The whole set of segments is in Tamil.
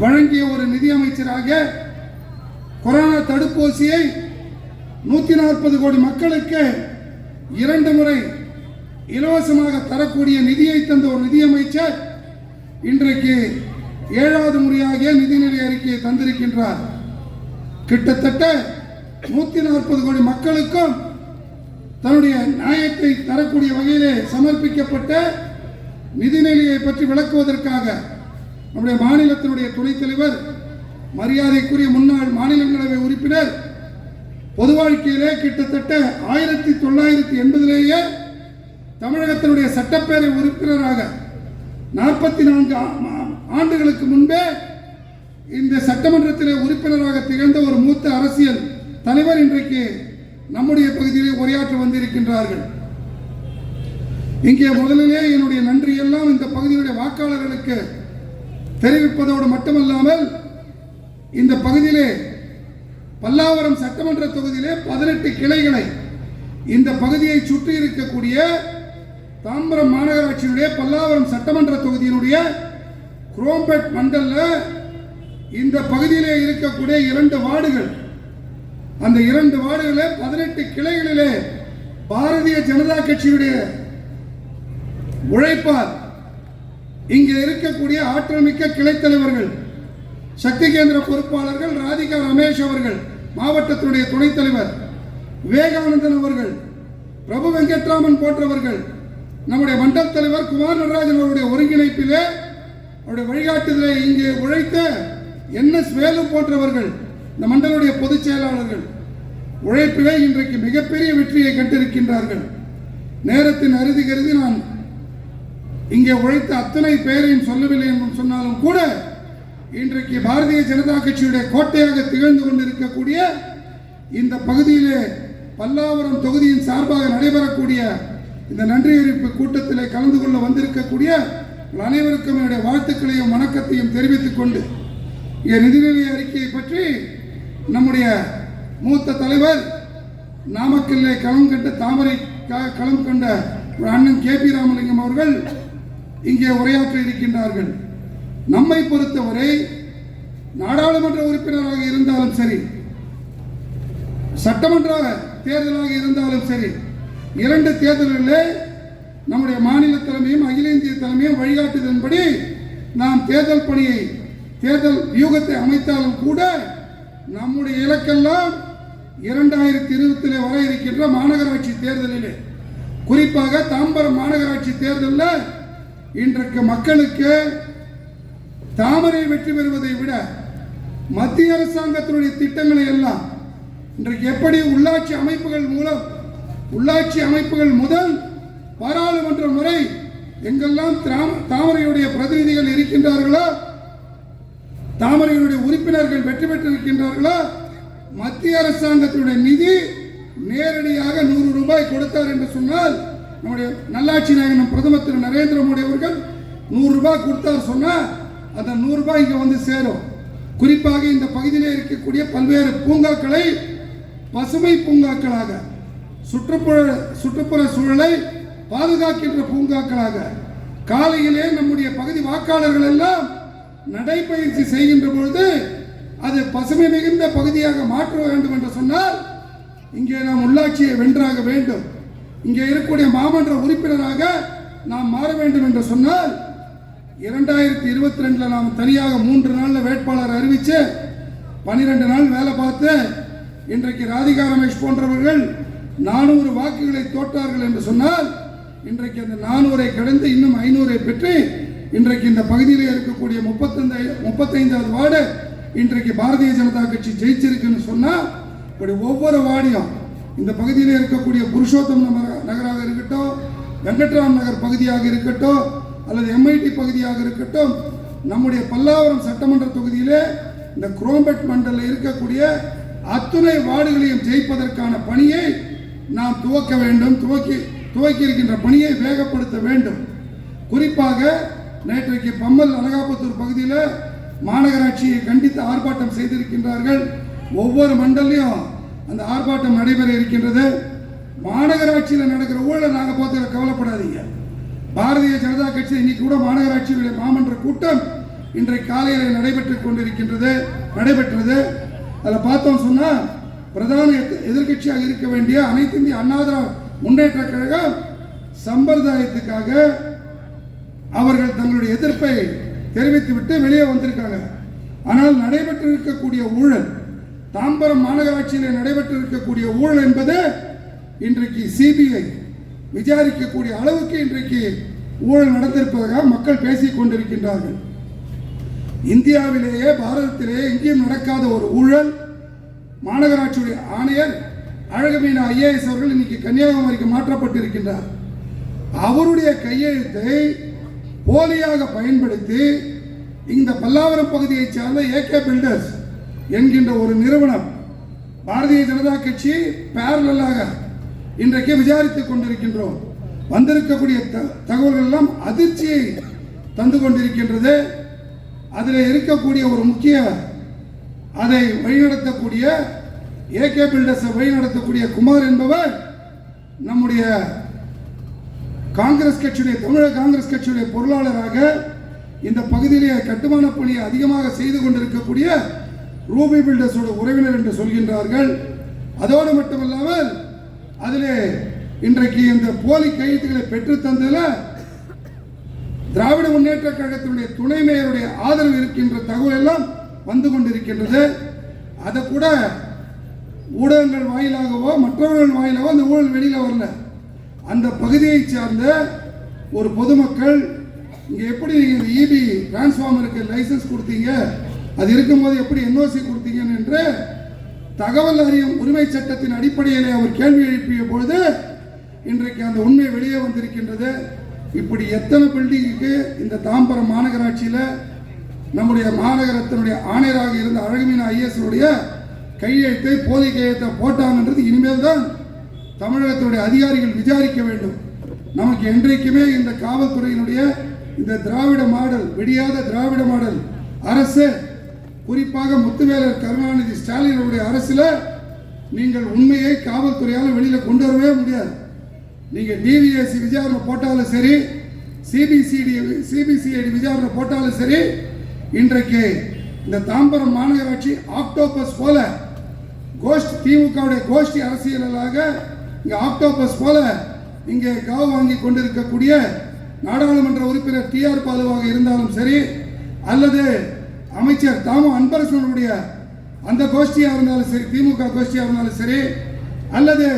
வழங்கிய ஒரு நிதியமைச்சராக கொரோனா தடுப்பூசியை 140 கோடி மக்களுக்கு 2 முறை இலவசமாக தரக்கூடிய நிதியை தந்த ஒரு நிதியமைச்சர் இன்றைக்கு 7வது முறையாக நிதிநிலை அறிக்கையை தந்திருக்கின்றார். கிட்டத்தட்ட 140 கோடி மக்களுக்கும் தன்னுடைய நியாயத்தை தரக்கூடிய வகையிலே சமர்ப்பிக்கப்பட்ட நிதிநிலையை பற்றி விளக்குவதற்காக நம்முடைய மாநிலத்தினுடைய துணைத் தலைவர், மரியாதைக்குரிய முன்னாள் மாநிலங்களவை உறுப்பினர், பொது வாழ்க்கையிலே கிட்டத்தட்ட 1980 தமிழகத்தினுடைய சட்டப்பேரவை உறுப்பினராக 44 ஆண்டுகளுக்கு முன்பே இந்த சட்டமன்றத்திலே உறுப்பினராக திகழ்ந்த ஒரு மூத்த அரசியல் தலைவர் இன்றைக்கு நம்முடைய பகுதியிலே உரையாற்ற வந்திருக்கின்றார்கள். இங்கே முதலிலே என்னுடைய நன்றி எல்லாம் இந்த பகுதியுடைய வாக்காளர்களுக்கு தெரிவிப்பதோடு மட்டுமல்லாமல், இந்த பகுதியிலே பல்லாவரம் சட்டமன்ற தொகுதியிலே 18 கிளைகளை இந்த பகுதியை சுற்றி இருக்கக்கூடிய தாம்பரம் மாநகராட்சியினுடைய பல்லாவரம் சட்டமன்ற தொகுதியினுடைய குரோம்பேட் மண்டல இந்த பகுதியிலே இருக்கக்கூடிய 2 வார்டுகள், அந்த 2 வார்டுகளிலே 18 கிளைகளிலே பாரதிய ஜனதா கட்சியுடைய உழைப்பால் இங்கே இருக்கக்கூடிய ஆற்றல்மிக்க கிளை தலைவர்கள், சக்தி கேந்திர பொறுப்பாளர்கள் ராதிகா ரமேஷ் அவர்கள், மாவட்டத்தினுடைய துணைத் தலைவர் விவேகானந்தன் அவர்கள், பிரபு வெங்கட்ராமன் போன்றவர்கள், நம்முடைய மண்டல தலைவர் குமார் நடராஜன் அவருடைய ஒருங்கிணைப்பிலே அவருடைய வழிகாட்டுதலை இங்கே உழைத்த NS வேலு போன்றவர்கள், இந்த மண்டலுடைய பொதுச் செயலாளர்கள் உழைப்பிலே இன்றைக்கு மிகப்பெரிய வெற்றியை கண்டிருக்கின்றார்கள். நேரத்தின் அறுதி கருதி நான் இங்கே உழைத்த அத்தனை பேரையும் சொல்லவில்லை என்று சொன்னாலும் கூட, இன்றைக்கு பாரதிய ஜனதா கட்சியுடைய கோட்டையாக திகழ்ந்து கொண்டிருக்கக்கூடிய இந்த பகுதியிலே பல்லாவரம் தொகுதியின் சார்பாக நடைபெறக்கூடிய இந்த நன்றி அறிவிப்பு கூட்டத்திலே கலந்து கொள்ள வந்திருக்கக்கூடிய அனைவருக்கும் என்னுடைய வாழ்த்துக்களையும் வணக்கத்தையும் தெரிவித்துக் கொண்டு, நிதிநிலை அறிக்கையை பற்றி நம்முடைய மூத்த தலைவர், நாமக்கல்லே களம் கண்ட தாமரை களம் கண்ட அண்ணன் KP ராமலிங்கம் அவர்கள் இங்கே உரையாற்ற இருக்கின்றார்கள். நம்மை பொறுத்தவரை நாடாளுமன்ற உறுப்பினராக இருந்தாலும் சரி, சட்டமன்ற தேர்தலாக இருந்தாலும் சரி, 2 தேர்தல்களிலே நம்முடைய மாநில தலைமையும் அகில இந்திய தலைமையும் வழிகாட்டுதலின்படி நாம் தேர்தல் பணியை, தேர்தல் வியூகத்தை அமைத்தாலும் கூட நம்முடைய இலக்கெல்லாம் 2020 வர இருக்கின்ற மாநகராட்சி தேர்தலிலே, குறிப்பாக தாம்பரம் மாநகராட்சி தேர்தலில் இன்றைக்கு மக்களுக்கு தாமரை வெற்றி பெறுவதை விட மத்திய அரசாங்கத்தினுடைய திட்டங்களை எல்லாம் இன்றைக்கு எப்படி உள்ளாட்சி அமைப்புகள் முதல் பாராளுமன்றம் வரை எங்கெல்லாம் தாமரையுடைய பிரதிநிதிகள் இருக்கின்றார்களோ, தாமரையுடைய உறுப்பினர்கள் வெற்றி பெற்றிருக்கின்றார்களோ, மத்திய அரசாங்கத்தினுடைய நிதி நேரடியாக 100 ரூபாய் கொடுத்தார் என்று சொன்னால், நம்முடைய நல்லாட்சி நாயகன் பிரதமர் திரு நரேந்திர மோடி அவர்கள் 100 ரூபாய் கொடுத்தார் சொன்னால் அந்த 100 ரூபாய் இங்கே வந்து சேரும். குறிப்பாக இந்த பகுதியிலே இருக்கக்கூடிய பல்வேறு பூங்காக்களை பசுமை பூங்காக்களாக, சுற்றுப்புற சூழலை பாதுகாக்கின்ற பூங்காக்களாக, காலையிலே நம்முடைய பகுதி வாக்காளர்கள் எல்லாம் நடைபயிற்சி செய்கின்ற பொழுது அது பசுமை மிகுந்த பகுதியாக மாற்ற வேண்டும் என்று சொன்னால், இங்கே நாம் உள்ளாட்சியை வென்றாக வேண்டும், இங்கே இருக்கக்கூடிய மாமன்ற உறுப்பினராக நாம் மாற வேண்டும் என்று சொன்னால், 2022 நாம் தனியாக 3 நாளில் வேட்பாளர் அறிவித்து 12 நாள் வேலை பார்த்து இன்றைக்கு ராதிகா ரமேஷ் போன்றவர்கள் 400 வாக்குகளை தோற்றார்கள் என்று சொன்னால், இன்றைக்கு அந்த 400 கடந்து இன்னும் 500 பெற்று இன்றைக்கு இந்த பகுதியில் இருக்கக்கூடிய 35வது வார்டு இன்றைக்கு பாரதிய ஜனதா கட்சி ஜெயிச்சிருக்குன்னு சொன்னால், இப்படி ஒவ்வொரு வார்டையும் இந்த பகுதியில் இருக்கக்கூடிய புருஷோத்தம் நகராக இருக்கட்டும், வெங்கட்ராம் நகர் பகுதியாக இருக்கட்டும், அல்லது MIT பகுதியாக இருக்கட்டும், நம்முடைய பல்லாவரம் சட்டமன்ற தொகுதியிலே இந்த குரோம்பேட் மண்டலில் இருக்கக்கூடிய அத்துணை வார்டுகளையும் ஜெயிப்பதற்கான பணியை நாம் துவக்க வேண்டும். துவக்கி இருக்கின்ற பணியை வேகப்படுத்த வேண்டும். குறிப்பாக நேற்றைக்கு பம்மல் அலகாபுத்தூர் பகுதியில் மாநகராட்சியை கண்டித்து ஆர்ப்பாட்டம் செய்திருக்கின்றார்கள். ஒவ்வொரு மண்டலையும் அந்த ஆர்ப்பாட்டம் நடைபெற இருக்கின்றது. மாநகராட்சியில் நடக்கிற ஊழலை நாங்கள் பார்த்து கவலைப்படாதீங்க. பாரதிய ஜனதா கட்சி இன்னைக்கு கூட மாநகராட்சியுடைய மாமன்ற கூட்டம் இன்றைக்கு காலையில் நடைபெற்றது. அதில் பார்த்தோம் சொன்னால் பிரதான எதிர்கட்சியாக இருக்க வேண்டிய அனைத்து இந்திய அண்ணா திராவிட முன்னேற்ற கழகம் சம்பிரதாயத்துக்காக அவர்கள் தங்களுடைய எதிர்ப்பை தெரிவித்துவிட்டு வெளியே வந்திருக்காங்க. ஆனால் நடைபெற்றிருக்கக்கூடிய ஊழல், தாம்பரம் மாநகராட்சியில் நடைபெற்றிருக்கக்கூடிய ஊழல் என்பது இன்றைக்கு சிபிஐ விசாரிக்கக்கூடிய அளவுக்கு இன்றைக்கு ஊழல் நடந்திருப்பதாக மக்கள் பேசிக் கொண்டிருக்கின்றார்கள். இந்தியாவிலேயே பாரதத்திலேயே எங்கேயும் நடக்காத ஒரு ஊழல். மாநகராட்சியுடைய ஆணையர் அழகுமீனா ஐஏஎஸ் அவர்கள் இன்னைக்கு கன்னியாகுமரிக்கு மாற்றப்பட்டிருக்கின்றார். அவருடைய கையெழுத்தை போலியாக பயன்படுத்தி இந்த பல்லாவரம் பகுதியை சார்ந்த ஏகே பில்டர்ஸ் என்கின்ற ஒரு நிறுவனம் பாரதிய ஜனதா கட்சி பேரலாக இன்றைக்கு விசாரித்துக் கொண்டிருக்கின்றோம். வந்திருக்கக்கூடிய தகவல்கள் எல்லாம் அதிர்ச்சியை தந்து கொண்டிருக்கின்றது. அதில் இருக்கக்கூடிய ஒரு முக்கிய அதை வழிநடத்தக்கூடிய ஏகே பில்டர்ஸை வழிநடத்தக்கூடிய குமார் என்பவர் நம்முடைய காங்கிரஸ் கட்சியுடைய தமிழக காங்கிரஸ் கட்சியுடைய பொருளாளராக இந்த பகுதியிலே கட்டுமான பணியை அதிகமாக செய்து கொண்டிருக்கக்கூடிய ரூபி பில்டர்ஸோட உறவினர் என்று சொல்கின்றார்கள். அதோடு மட்டுமல்லாமல் அதிலே இன்றைக்கு இந்த போலி கையெழுத்துக்களை பெற்று தந்ததில் திராவிட முன்னேற்ற கழகத்தினுடைய துணை மேயருடைய ஆதரவு இருக்கின்ற தகவல் எல்லாம் வந்து கொண்டிருக்கின்றது. அதை கூட ஊடகங்கள் வாயிலாகவோ மற்றவர்கள் வாயிலாகவோ அந்த ஊழல் வெளியில் வரல. அந்த பகுதியை சார்ந்த ஒரு பொதுமக்கள் இங்கே எப்படி நீங்கள் இபி டிரான்ஸ்ஃபார்மருக்கு லைசன்ஸ் கொடுத்தீங்க, அது இருக்கும்போது எப்படி என்ஓசி கொடுத்தீங்கன்னு என்று தகவல் அறியும் உரிமை சட்டத்தின் அடிப்படையில் அவர் கேள்வி எழுப்பிய பொழுது இன்றைக்கு அந்த உண்மை வெளியே வந்திருக்கின்றது. இப்படி எத்தனை பில்டிங்குக்கு இந்த தாம்பரம் மாநகராட்சியில் நம்முடைய மாநகரத்தினுடைய ஆணையராக இருந்த அழகுமீனா ஐஏஎஸ் கையெழுத்தை போலி கையெழுத்தை போட்டாங்கன்றது இனிமேல் தான் தமிழகத்தினுடைய அதிகாரிகள் விசாரிக்க வேண்டும். நமக்கு என்றைக்குமே இந்த காவல்துறையினுடைய இந்த திராவிட மாடல், விடியாத திராவிட மாடல் அரசு, குறிப்பாக முத்துவேலர் கருணாநிதி ஸ்டாலினுடைய அரசில் நீங்கள் உண்மையை காவல்துறையால் வெளியில் கொண்டு வரவே முடியாது. நீங்கள் டிவிஎஸ்சி விசாரணை போட்டாலும் சரி, சிபிசிஐடி விசாரணை போட்டாலும் சரி, இன்றைக்கு இந்த தாம்பரம் மாநகராட்சி ஆக்டோபஸ் போல திமுகவுடைய கோஷ்டி அரசியலாக இங்கே ஆக்டோபஸ் போல இங்கே காவு வாங்கி கொண்டிருக்கக்கூடிய நாடாளுமன்ற உறுப்பினர் டிஆர் பாலுவாக இருந்தாலும் சரி, அல்லது அமைச்சர் தாமு அன்பரசனுடைய அந்த கோஷ்டியாக இருந்தாலும் சரி, திமுக கோஷ்டியாக இருந்தாலும் சரி, அல்லது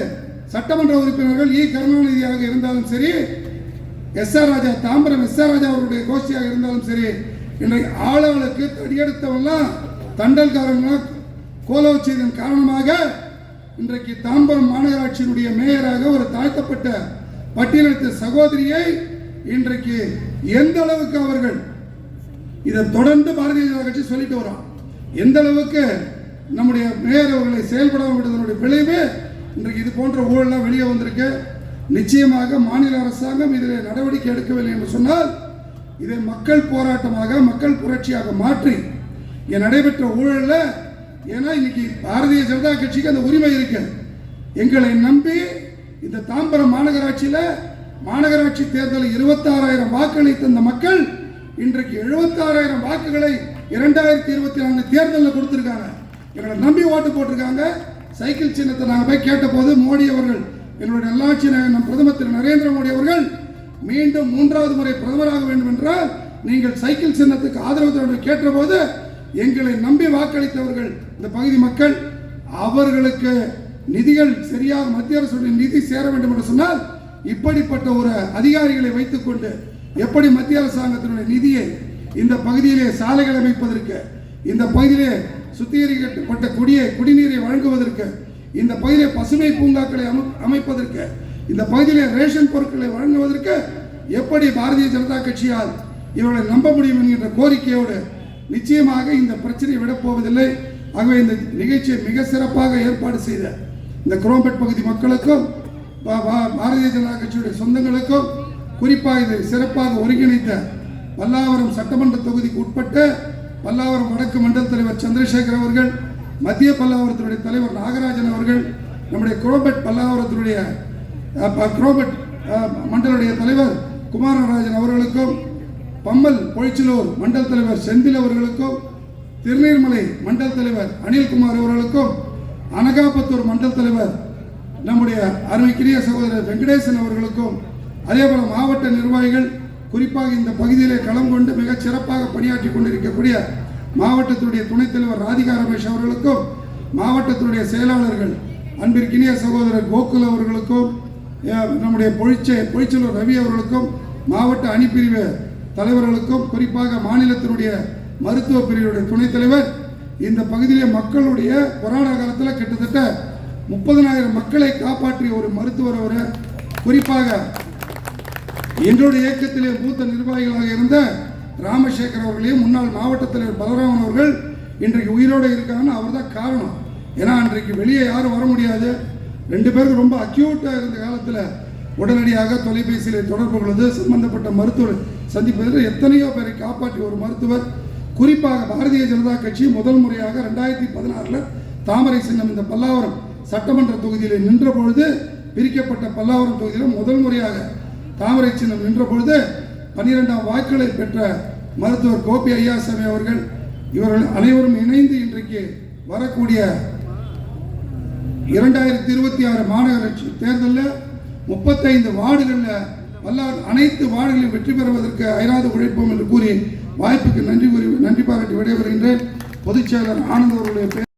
சட்டமன்ற உறுப்பினர்கள் கருணாநிதியாக இருந்தாலும் சரி, எஸ்ஆர் ராஜா தாம்பரம் எஸ்ஆர் ராஜா அவருடைய கோஷ்டியாக இருந்தாலும் சரி, இன்றைக்கு ஆளாளுக்கு தடியெடுத்தவெல்லாம் தண்டல்காரங்களாக கோலவு செய்ததன் காரணமாக இன்றைக்கு தாம்பரம் மாநகராட்சியினுடைய மேயராக ஒரு தாழ்த்தப்பட்ட பட்டியலிட்ட சகோதரியை இன்றைக்கு எந்த அளவுக்கு அவர்கள் இதை தொடர்ந்து பாரதிய ஜனதா கட்சி சொல்லிட்டு வரோம், எந்த அளவுக்கு நம்முடைய மேயர் அவர்களை செயல்படாமல் விடுவதனுடைய விளைவு இன்றைக்கு இது போன்ற ஊழலாம் வெளியே வந்திருக்கு. நிச்சயமாக மாநில அரசாங்கம் இதில் நடவடிக்கை எடுக்கவில்லை என்று சொன்னால் இதை மக்கள் போராட்டமாக, மக்கள் புரட்சியாக மாற்றி இங்கே நடைபெற்ற ஊழலில், ஏன்னா இன்னைக்கு பாரதிய ஜனதா கட்சிக்கு அந்த உரிமை இருக்கு. எங்களை நம்பி இந்த தாம்பரம் மாநகராட்சியில் மாநகராட்சி தேர்தலில் 26,000 வாக்குகளை தந்த மக்கள் இன்றைக்கு 76,000 வாக்குகளை 2024 தேர்தலில் கொடுத்திருக்காங்க. எங்களை நம்பி ஓட்டு போட்டிருக்காங்க. சைக்கிள் சின்னத்தை நாங்கள் போய் கேட்டபோது மோடி அவர்கள், எங்களுடைய நல்லாட்சி நம் பிரதமர் திரு நரேந்திர மோடி அவர்கள் மீண்டும் 3வது முறை பிரதமராக வேண்டும் என்றால் நீங்கள் சைக்கிள் சின்னத்துக்கு ஆதரவு கேட்டபோது எங்களை நம்பி வாக்களித்தவர்கள் இந்த பகுதி மக்கள், அவர்களுக்கு நிதிகள் சரியாக மத்திய அரசுடைய நிதி சேர வேண்டும் என்று சொன்னால் இப்படிப்பட்ட ஒரு அதிகாரிகளை வைத்துக்கொண்டு எப்படி மத்திய அரசாங்கத்தினுடைய நிதியை இந்த பகுதியிலே சாலைகள் அமைப்பதற்கு, இந்த பகுதியிலே சுத்திகரிக்கப்பட்ட குடிநீரை வழங்குவதற்கு, இந்த பகுதியிலே பசுமை பூங்காக்களை அமைப்பதற்கு, இந்த பகுதியிலே ரேஷன் பொருட்களை வழங்குவதற்கு எப்படி பாரதிய ஜனதா கட்சியால் இவர்களை நம்ப முடியும் என்கின்ற கோரிக்கையோடு நிச்சயமாக இந்த பிரச்சனையை விடப்போவதில்லை. ஆகவே இந்த நிகழ்ச்சியை மிக சிறப்பாக ஏற்பாடு செய்த இந்த குரோம்பேட் பகுதி மக்களுக்கும் பாரதிய ஜனதா கட்சியுடைய சொந்தங்களுக்கும், குறிப்பாக இதை சிறப்பாக ஒருங்கிணைத்த பல்லாவரம் சட்டமன்ற தொகுதிக்கு உட்பட்ட பல்லாவரம் வடக்கு மண்டல தலைவர் சந்திரசேகர் அவர்கள், மத்திய பல்லாவரத்தினுடைய தலைவர் நாகராஜன் அவர்கள், நம்முடைய குரோம்பேட் பல்லாவரத்தினுடைய குரோம்பேட் மண்டலுடைய தலைவர் குமாரராஜன் அவர்களுக்கும், பம்மல் பொழிச்சலூர் மண்டல தலைவர் செந்தில் அவர்களுக்கும், திருநீர்மலை மண்டல தலைவர் அனில்குமார் அவர்களுக்கும், அனகாபத்தூர் மண்டல தலைவர் நம்முடைய அருமைக்குரிய சகோதரர் வெங்கடேசன் அவர்களுக்கும், அதேபோல மாவட்ட நிர்வாகிகள், குறிப்பாக இந்த பகுதியிலே களம் கொண்டு மிக சிறப்பாக பணியாற்றி கொண்டிருக்கக்கூடிய மாவட்டத்துடைய துணைத் தலைவர் ராதிகா ரமேஷ் அவர்களுக்கும், மாவட்டத்துடைய செயலாளர்கள் அன்பிற்கினிய சகோதரர் கோகுல் அவர்களுக்கும், நம்முடைய பொழிச்சலூர் ரவி அவர்களுக்கும், மாவட்ட அணிப்பிரிவு தலைவர்களுக்கும், குறிப்பாக மாநிலத்தினுடைய மருத்துவ பிரிவுடைய துணைத் தலைவர், இந்த பகுதியிலே மக்களுடைய கொரோனா காலத்தில் கிட்டத்தட்ட 30,000 மக்களை காப்பாற்றிய ஒரு மருத்துவர் அவர். குறிப்பாக எங்களுடைய இயக்கத்திலே மூத்த நிர்வாகிகளாக இருந்த ராமசேகர் அவர்களையும், முன்னாள் மாவட்ட தலைவர் பலராமன் அவர்கள் இன்றைக்கு உயிரோடு இருக்காங்கன்னு அவர் தான் காரணம். ஏன்னா அன்றைக்கு வெளியே யாரும் வர முடியாது. 2 பேருக்கு ரொம்ப அக்யூட்டாக இருந்த காலத்தில் உடனடியாக தொலைபேசியில் தொடர்பு கொள்வது, சம்பந்தப்பட்ட மருத்துவர் சந்திப்பதில் எத்தனையோ பேரை காப்பாற்றிய ஒரு மருத்துவர். குறிப்பாக பாரதிய ஜனதா கட்சி முதல் முறையாக 2016 தாமரை சின்னம் இந்த பல்லாவரம் சட்டமன்ற தொகுதியில் நின்ற பொழுது, பிரிக்கப்பட்ட பல்லாவரம் தொகுதியில் முதல் முறையாக தாமரை சின்னம் நின்ற பொழுது 12ஆம் வாக்குகளை பெற்ற மருத்துவர் கோபி ஐயாசாமி அவர்கள், இவர்கள் அனைவரும் இணைந்து இன்றைக்கு வரக்கூடிய 2026 மாநகராட்சி தேர்தலில் 35 வார்டுகளில் அனைத்து வார்டுகளையும் வெற்றி பெறுவதற்கு அயராது உழைப்போம் என்று கூறி வாய்ப்புக்கு நன்றி பாராட்டி விடைபெறுகின்றேன். பொதுச் செயலர் ஆனந்த் அவர்களுடைய